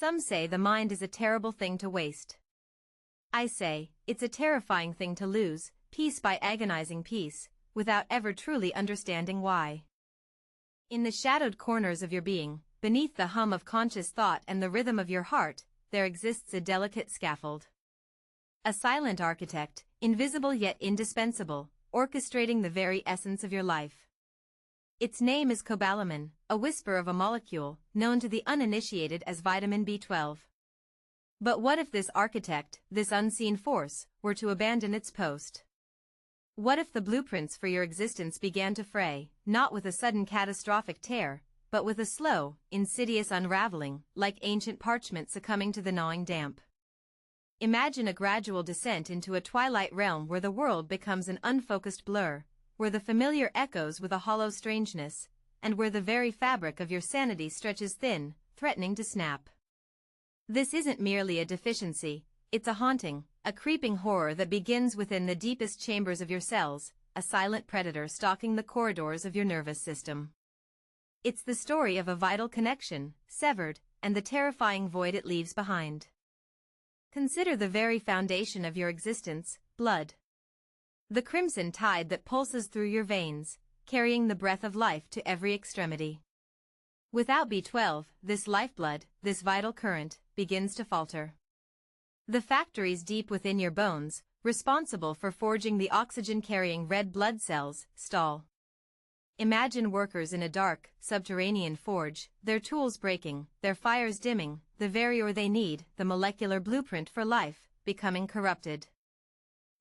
Some say the mind is a terrible thing to waste. I say, it's a terrifying thing to lose, piece by agonizing piece, without ever truly understanding why. In the shadowed corners of your being, beneath the hum of conscious thought and the rhythm of your heart, there exists a delicate scaffold. A silent architect, invisible yet indispensable, orchestrating the very essence of your life. Its name is cobalamin, a whisper of a molecule, known to the uninitiated as vitamin B12. But what if this architect, this unseen force, were to abandon its post? What if the blueprints for your existence began to fray, not with a sudden catastrophic tear, but with a slow, insidious unraveling, like ancient parchment succumbing to the gnawing damp? Imagine a gradual descent into a twilight realm where the world becomes an unfocused blur, where the familiar echoes with a hollow strangeness, and where the very fabric of your sanity stretches thin, threatening to snap. This isn't merely a deficiency, it's a haunting, a creeping horror that begins within the deepest chambers of your cells, a silent predator stalking the corridors of your nervous system. It's the story of a vital connection, severed, and the terrifying void it leaves behind. Consider the very foundation of your existence, blood. The crimson tide that pulses through your veins, carrying the breath of life to every extremity. Without B12, this lifeblood, this vital current, begins to falter. The factories deep within your bones, responsible for forging the oxygen-carrying red blood cells, stall. Imagine workers in a dark, subterranean forge, their tools breaking, their fires dimming, the very ore they need, the molecular blueprint for life, becoming corrupted.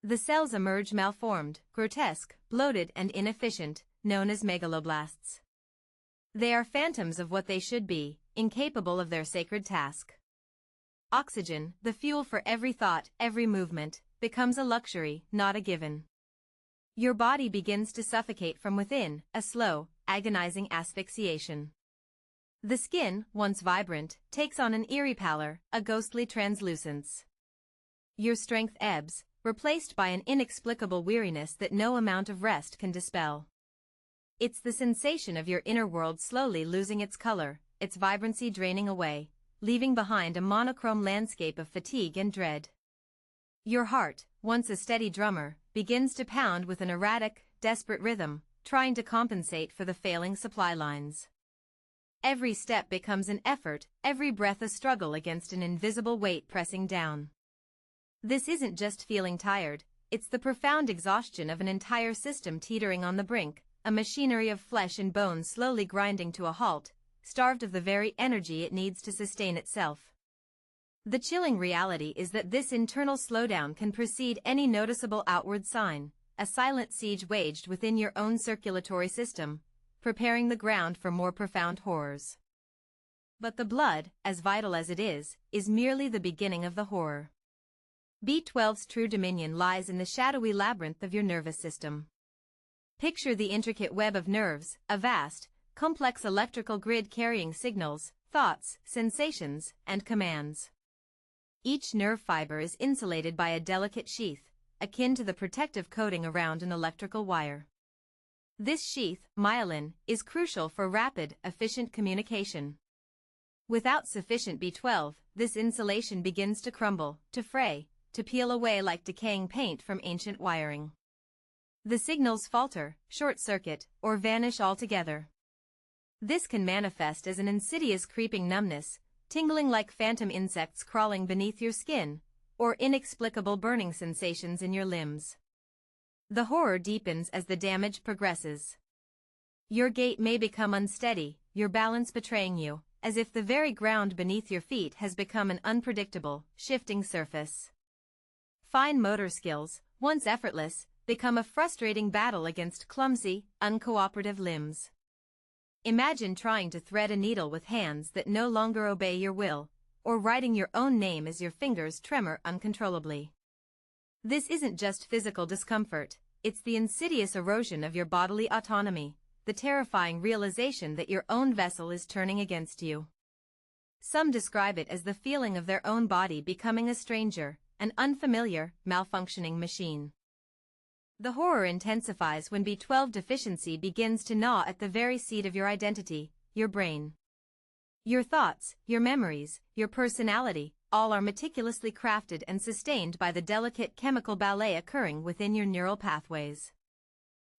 The cells emerge malformed, grotesque, bloated and inefficient, known as megaloblasts. They are phantoms of what they should be, incapable of their sacred task. Oxygen, the fuel for every thought, every movement, becomes a luxury, not a given. Your body begins to suffocate from within, a slow, agonizing asphyxiation. The skin, once vibrant, takes on an eerie pallor, a ghostly translucence. Your strength ebbs, replaced by an inexplicable weariness that no amount of rest can dispel. It's the sensation of your inner world slowly losing its color, its vibrancy draining away, leaving behind a monochrome landscape of fatigue and dread. Your heart, once a steady drummer, begins to pound with an erratic, desperate rhythm, trying to compensate for the failing supply lines. Every step becomes an effort, every breath a struggle against an invisible weight pressing down. This isn't just feeling tired, it's the profound exhaustion of an entire system teetering on the brink, a machinery of flesh and bone slowly grinding to a halt, starved of the very energy it needs to sustain itself. The chilling reality is that this internal slowdown can precede any noticeable outward sign, a silent siege waged within your own circulatory system, preparing the ground for more profound horrors. But the blood, as vital as it is merely the beginning of the horror. B12's true dominion lies in the shadowy labyrinth of your nervous system. Picture the intricate web of nerves, a vast, complex electrical grid carrying signals, thoughts, sensations, and commands. Each nerve fiber is insulated by a delicate sheath, akin to the protective coating around an electrical wire. This sheath, myelin, is crucial for rapid, efficient communication. Without sufficient B12, this insulation begins to crumble, to fray, to peel away like decaying paint from ancient wiring. The signals falter, short-circuit, or vanish altogether. This can manifest as an insidious creeping numbness, tingling like phantom insects crawling beneath your skin, or inexplicable burning sensations in your limbs. The horror deepens as the damage progresses. Your gait may become unsteady, your balance betraying you, as if the very ground beneath your feet has become an unpredictable, shifting surface. Fine motor skills, once effortless, become a frustrating battle against clumsy, uncooperative limbs. Imagine trying to thread a needle with hands that no longer obey your will, or writing your own name as your fingers tremor uncontrollably. This isn't just physical discomfort, it's the insidious erosion of your bodily autonomy, the terrifying realization that your own vessel is turning against you. Some describe it as the feeling of their own body becoming a stranger, an unfamiliar, malfunctioning machine. The horror intensifies when B12 deficiency begins to gnaw at the very seat of your identity, your brain. Your thoughts, your memories, your personality, all are meticulously crafted and sustained by the delicate chemical ballet occurring within your neural pathways.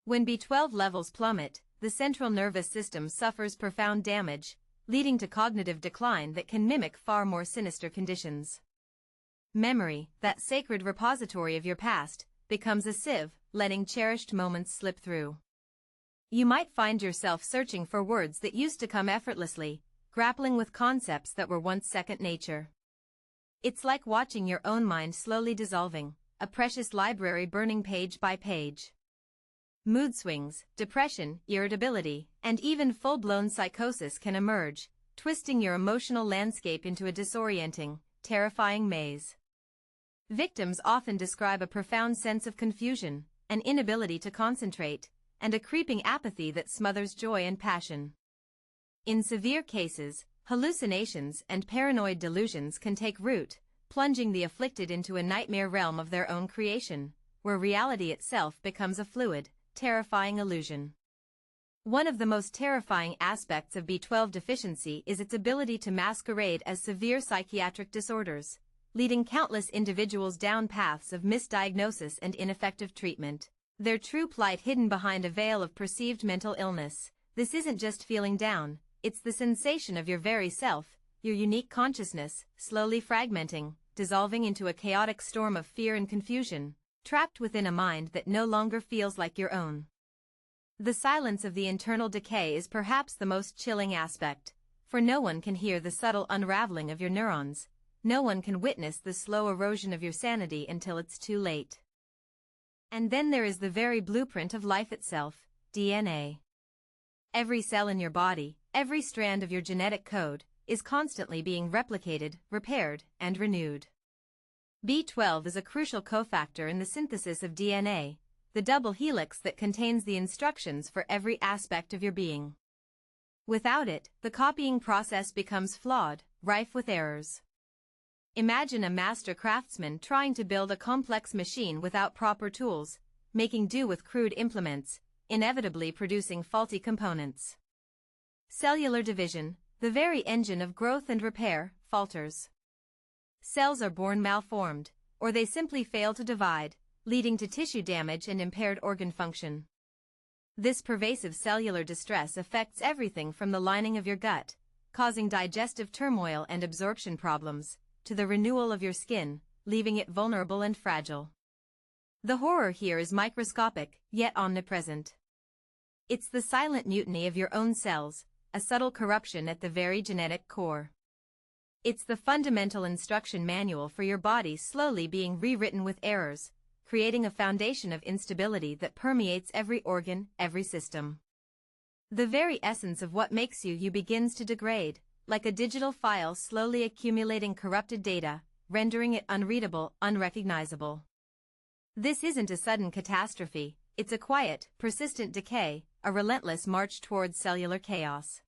When B12 levels plummet, the central nervous system suffers profound damage, leading to cognitive decline that can mimic far more sinister conditions. Memory, that sacred repository of your past, becomes a sieve, letting cherished moments slip through. You might find yourself searching for words that used to come effortlessly, grappling with concepts that were once second nature. It's like watching your own mind slowly dissolving, a precious library burning page by page. Mood swings, depression, irritability, and even full-blown psychosis can emerge, twisting your emotional landscape into a disorienting, terrifying maze. Victims often describe a profound sense of confusion, an inability to concentrate, and a creeping apathy that smothers joy and passion. In severe cases, hallucinations and paranoid delusions can take root, plunging the afflicted into a nightmare realm of their own creation, where reality itself becomes a fluid, terrifying illusion. One of the most terrifying aspects of B12 deficiency is its ability to masquerade as severe psychiatric disorders, leading countless individuals down paths of misdiagnosis and ineffective treatment. Their true plight hidden behind a veil of perceived mental illness. This isn't just feeling down, it's the sensation of your very self, your unique consciousness, slowly fragmenting, dissolving into a chaotic storm of fear and confusion, trapped within a mind that no longer feels like your own. The silence of the internal decay is perhaps the most chilling aspect, for no one can hear the subtle unraveling of your neurons, no one can witness the slow erosion of your sanity until it's too late. And then there is the very blueprint of life itself, DNA. Every cell in your body, every strand of your genetic code, is constantly being replicated, repaired, and renewed. B12 is a crucial cofactor in the synthesis of DNA, the double helix that contains the instructions for every aspect of your being. Without it, the copying process becomes flawed, rife with errors. Imagine a master craftsman trying to build a complex machine without proper tools, making do with crude implements, inevitably producing faulty components. Cellular division, the very engine of growth and repair, falters. Cells are born malformed, or they simply fail to divide, leading to tissue damage and impaired organ function. This pervasive cellular distress affects everything from the lining of your gut, causing digestive turmoil and absorption problems, to the renewal of your skin, leaving it vulnerable and fragile. The horror here is microscopic, yet omnipresent. It's the silent mutiny of your own cells, a subtle corruption at the very genetic core. It's the fundamental instruction manual for your body slowly being rewritten with errors, creating a foundation of instability that permeates every organ, every system. The very essence of what makes you begins to degrade, like a digital file slowly accumulating corrupted data, rendering it unreadable, unrecognizable. This isn't a sudden catastrophe, it's a quiet, persistent decay, a relentless march towards cellular chaos.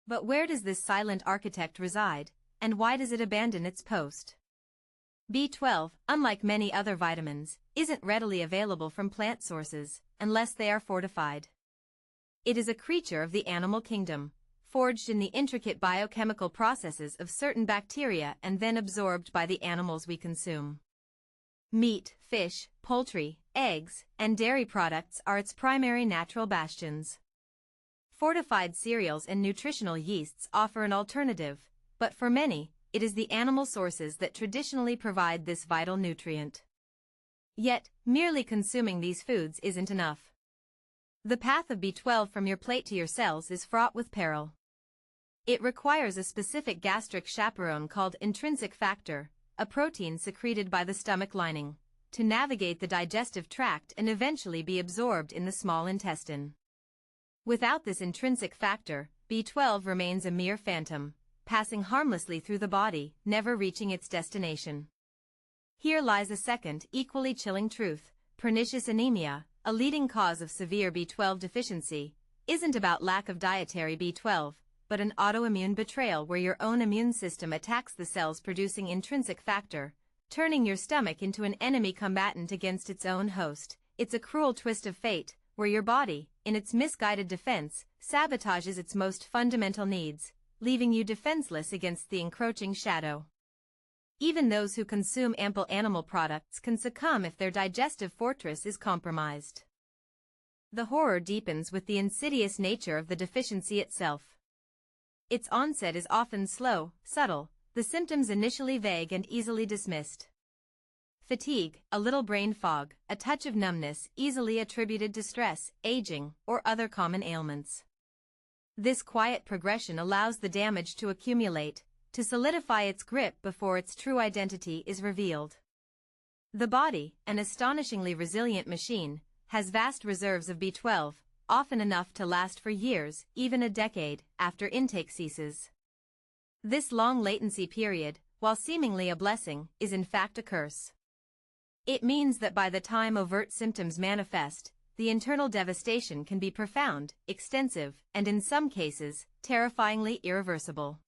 But where does this silent architect reside, and why does it abandon its post? B12, unlike many other vitamins, isn't readily available from plant sources, unless they are fortified. It is a creature of the animal kingdom, forged in the intricate biochemical processes of certain bacteria and then absorbed by the animals we consume. Meat, fish, poultry, eggs, and dairy products are its primary natural bastions. Fortified cereals and nutritional yeasts offer an alternative, but for many, it is the animal sources that traditionally provide this vital nutrient. Yet, merely consuming these foods isn't enough. The path of B12 from your plate to your cells is fraught with peril. It requires a specific gastric chaperone called intrinsic factor, a protein secreted by the stomach lining, to navigate the digestive tract and eventually be absorbed in the small intestine. Without this intrinsic factor, B12 remains a mere phantom, passing harmlessly through the body, never reaching its destination. Here lies a second, equally chilling truth: pernicious anemia, a leading cause of severe B12 deficiency, isn't about lack of dietary B12, but an autoimmune betrayal where your own immune system attacks the cells producing intrinsic factor, turning your stomach into an enemy combatant against its own host. It's a cruel twist of fate, where your body, in its misguided defense, sabotages its most fundamental needs, leaving you defenseless against the encroaching shadow. Even those who consume ample animal products can succumb if their digestive fortress is compromised. The horror deepens with the insidious nature of the deficiency itself. Its onset is often slow, subtle, the symptoms initially vague and easily dismissed. Fatigue, a little brain fog, a touch of numbness easily attributed to stress, aging, or other common ailments. This quiet progression allows the damage to accumulate, to solidify its grip before its true identity is revealed. The body, an astonishingly resilient machine, has vast reserves of B12, often enough to last for years, even a decade, after intake ceases. This long latency period, while seemingly a blessing, is in fact a curse. It means that by the time overt symptoms manifest, the internal devastation can be profound, extensive, and in some cases, terrifyingly irreversible.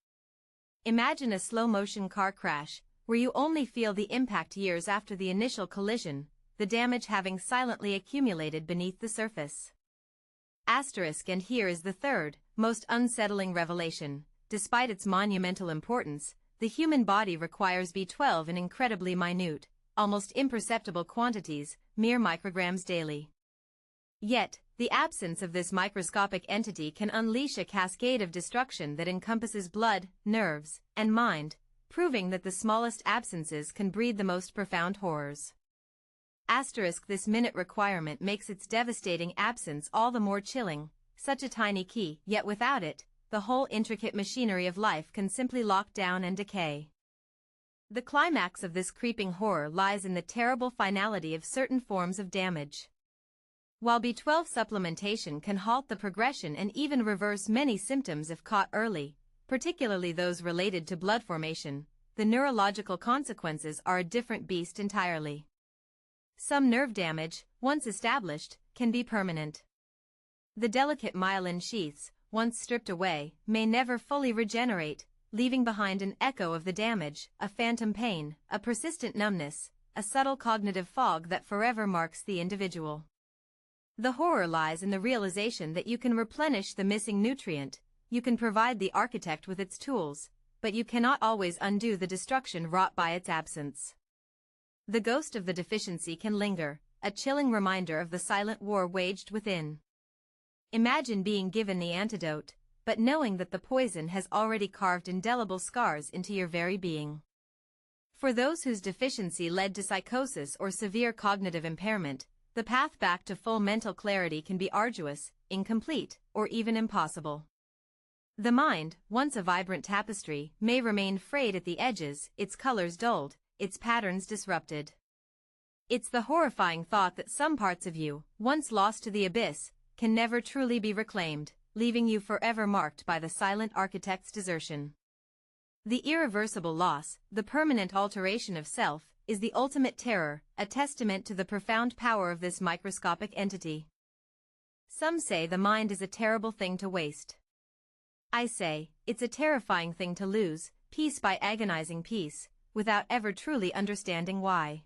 Imagine a slow-motion car crash, where you only feel the impact years after the initial collision, the damage having silently accumulated beneath the surface. And here is the third, most unsettling revelation. Despite its monumental importance, the human body requires B12 in incredibly minute, almost imperceptible quantities, mere micrograms daily. Yet, the absence of this microscopic entity can unleash a cascade of destruction that encompasses blood, nerves, and mind, proving that the smallest absences can breed the most profound horrors. This minute requirement makes its devastating absence all the more chilling, such a tiny key, yet without it, the whole intricate machinery of life can simply lock down and decay. The climax of this creeping horror lies in the terrible finality of certain forms of damage. While B12 supplementation can halt the progression and even reverse many symptoms if caught early, particularly those related to blood formation, the neurological consequences are a different beast entirely. Some nerve damage, once established, can be permanent. The delicate myelin sheaths, once stripped away, may never fully regenerate, leaving behind an echo of the damage, a phantom pain, a persistent numbness, a subtle cognitive fog that forever marks the individual. The horror lies in the realization that you can replenish the missing nutrient, you can provide the architect with its tools, but you cannot always undo the destruction wrought by its absence. The ghost of the deficiency can linger, a chilling reminder of the silent war waged within. Imagine being given the antidote, but knowing that the poison has already carved indelible scars into your very being. For those whose deficiency led to psychosis or severe cognitive impairment, the path back to full mental clarity can be arduous, incomplete, or even impossible. The mind, once a vibrant tapestry, may remain frayed at the edges, its colors dulled, its patterns disrupted. It's the horrifying thought that some parts of you, once lost to the abyss, can never truly be reclaimed, leaving you forever marked by the silent architect's desertion. The irreversible loss, the permanent alteration of self, is the ultimate terror, a testament to the profound power of this microscopic entity. Some say the mind is a terrible thing to waste. I say, it's a terrifying thing to lose, piece by agonizing piece, without ever truly understanding why.